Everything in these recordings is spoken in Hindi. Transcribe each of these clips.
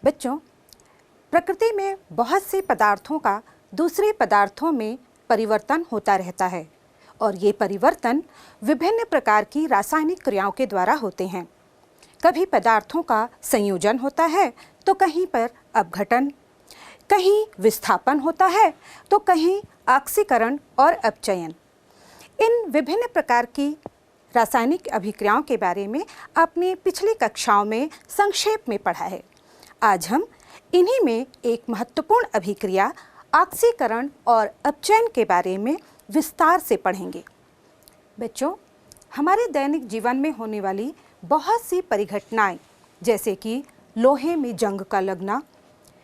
बच्चों, प्रकृति में बहुत से पदार्थों का दूसरे पदार्थों में परिवर्तन होता रहता है और ये परिवर्तन विभिन्न प्रकार की रासायनिक क्रियाओं के द्वारा होते हैं। कभी पदार्थों का संयोजन होता है तो कहीं पर अपघटन, कहीं विस्थापन होता है तो कहीं ऑक्सीकरण और अपचयन। इन विभिन्न प्रकार की रासायनिक अभिक्रियाओं के बारे में आपने पिछली कक्षाओं में संक्षेप में पढ़ा है। आज हम इन्हीं में एक महत्वपूर्ण अभिक्रिया ऑक्सीकरण और अपचयन के बारे में विस्तार से पढ़ेंगे। बच्चों, हमारे दैनिक जीवन में होने वाली बहुत सी परिघटनाएं, जैसे कि लोहे में जंग का लगना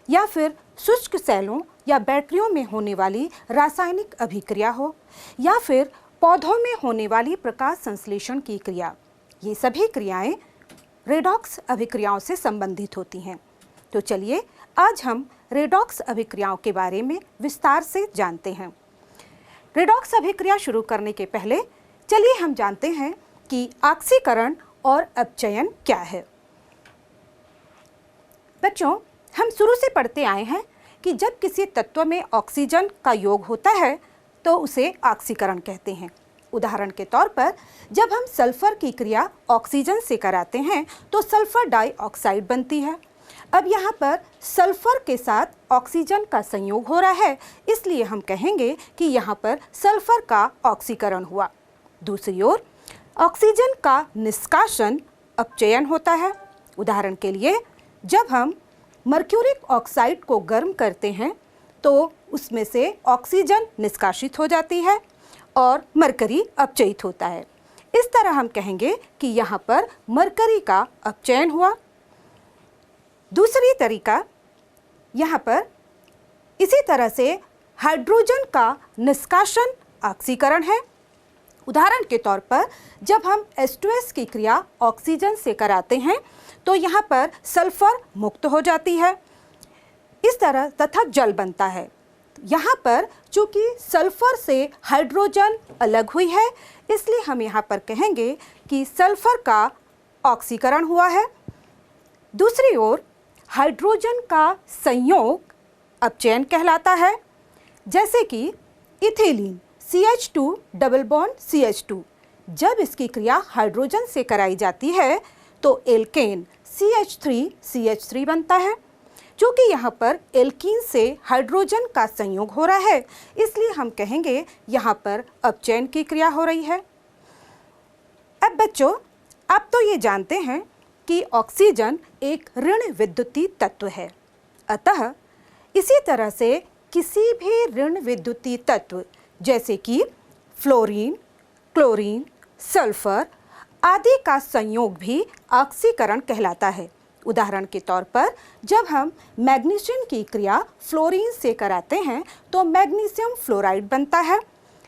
या फिर शुष्क सेलों या बैटरियों में होने वाली रासायनिक अभिक्रिया हो या फिर पौधों में होने वाली प्रकाश संश्लेषण की क्रिया, ये सभी क्रियाएं रेडॉक्स अभिक्रियाओं से संबंधित होती हैं। तो चलिए आज हम रेडॉक्स अभिक्रियाओं के बारे में विस्तार से जानते हैं। रेडॉक्स अभिक्रिया शुरू करने के पहले चलिए हम जानते हैं कि ऑक्सीकरण और अपचयन क्या है। बच्चों, हम शुरू से पढ़ते आए हैं कि जब किसी तत्व में ऑक्सीजन का योग होता है तो उसे ऑक्सीकरण कहते हैं। उदाहरण के तौर पर जब हम सल्फर की क्रिया ऑक्सीजन से कराते हैं तो सल्फर डाइऑक्साइड बनती है। अब यहाँ पर सल्फर के साथ ऑक्सीजन का संयोग हो रहा है, इसलिए हम कहेंगे कि यहाँ पर सल्फर का ऑक्सीकरण हुआ। दूसरी ओर ऑक्सीजन का निष्कासन अपचयन होता है। उदाहरण के लिए जब हम मर्क्यूरिक ऑक्साइड को गर्म करते हैं तो उसमें से ऑक्सीजन निष्कासित हो जाती है और मरकरी अपचयित होता है। इस तरह हम कहेंगे कि यहाँ पर मरकरी का अपचयन हुआ। दूसरी तरीका यहाँ पर इसी तरह से हाइड्रोजन का निष्कासन ऑक्सीकरण है। उदाहरण के तौर पर जब हम H2S की क्रिया ऑक्सीजन से कराते हैं तो यहाँ पर सल्फर मुक्त हो जाती है। इस तरह तथा जल बनता है। यहाँ पर चूँकि सल्फर से हाइड्रोजन अलग हुई है, इसलिए हम यहाँ पर कहेंगे कि सल्फर का ऑक्सीकरण हुआ है। दूसरी ओर हाइड्रोजन का संयोग अपचयन कहलाता है, जैसे कि ethylene CH2 double bond CH2, जब इसकी क्रिया हाइड्रोजन से कराई जाती है तो एल्केन CH3CH3 बनता है। क्योंकि यहाँ पर एल्कीन से हाइड्रोजन का संयोग हो रहा है, इसलिए हम कहेंगे यहाँ पर अपचयन की क्रिया हो रही है। अब बच्चों, आप तो ये जानते हैं कि ऑक्सीजन एक ऋण विद्युतीय तत्व है, अतः इसी तरह से किसी भी ऋण विद्युतीय तत्व जैसे कि फ्लोरीन, क्लोरीन, सल्फर आदि का संयोग भी ऑक्सीकरण कहलाता है। उदाहरण के तौर पर जब हम मैग्नीशियम की क्रिया फ्लोरीन से कराते हैं तो मैग्नीशियम फ्लोराइड बनता है।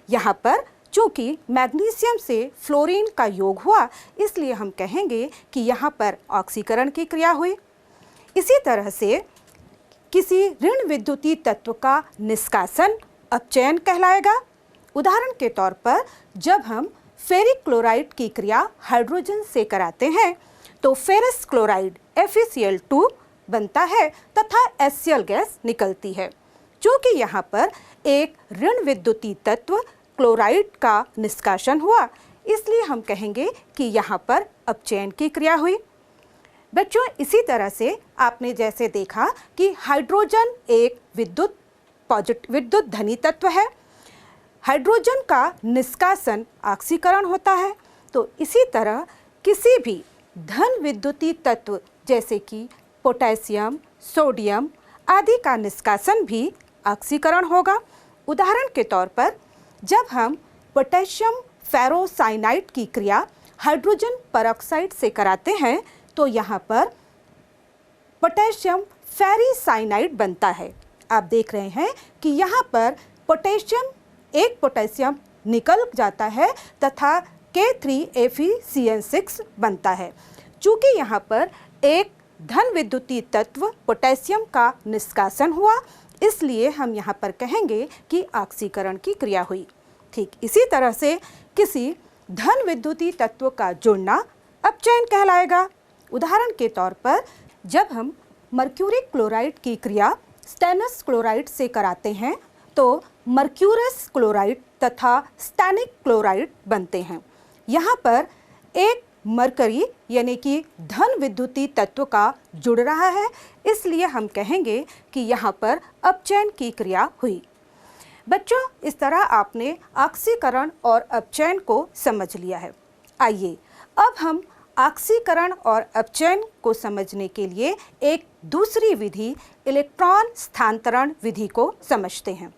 यहाँ पर चूँकि मैग्नीशियम से फ्लोरीन का योग हुआ, इसलिए हम कहेंगे कि यहाँ पर ऑक्सीकरण की क्रिया हुई। इसी तरह से किसी ऋण विद्युतीय तत्व का निष्कासन अपचयन कहलाएगा। उदाहरण के तौर पर जब हम फेरिक क्लोराइड की क्रिया हाइड्रोजन से कराते हैं तो फेरस क्लोराइड FeCl2 बनता है तथा HCl गैस निकलती है। चूँकि यहाँ पर एक ऋण विद्युतीय तत्व क्लोराइड का निष्कासन हुआ, इसलिए हम कहेंगे कि यहाँ पर अपचयन की क्रिया हुई। बच्चों, इसी तरह से आपने जैसे देखा कि हाइड्रोजन एक विद्युत धनी तत्व है, हाइड्रोजन का निष्कासन ऑक्सीकरण होता है। तो इसी तरह किसी भी धन विद्युतीय तत्व जैसे कि पोटेशियम, सोडियम आदि का निष्कासन भी ऑक्सीकरण होगा। उदाहरण के तौर पर जब हम पोटेशियम फेरोसाइनाइड की क्रिया हाइड्रोजन परऑक्साइड से कराते हैं तो यहाँ पर पोटेशियम फेरीसाइनाइड बनता है। आप देख रहे हैं कि यहाँ पर एक पोटेशियम निकल जाता है तथा K3FeCN6 बनता है। चूँकि यहाँ पर एक धन विद्युतीय तत्व पोटेशियम का निष्कासन हुआ, इसलिए हम यहाँ पर कहेंगे कि ऑक्सीकरण की क्रिया हुई। ठीक इसी तरह से किसी धन विद्युतीय तत्व का जुड़ना अपचयन कहलाएगा। उदाहरण के तौर पर जब हम मर्क्यूरिक क्लोराइड की क्रिया स्टेनस क्लोराइड से कराते हैं तो मर्क्यूरस क्लोराइड तथा स्टेनिक क्लोराइड बनते हैं। यहाँ पर एक मरकरी यानी कि धन विद्युतीय तत्व का जुड़ रहा है, इसलिए हम कहेंगे कि यहाँ पर अपचयन की क्रिया हुई। बच्चों, इस तरह आपने ऑक्सीकरण और अपचयन को समझ लिया है। आइए अब हम ऑक्सीकरण और अपचयन को समझने के लिए एक दूसरी विधि इलेक्ट्रॉन स्थानांतरण विधि को समझते हैं।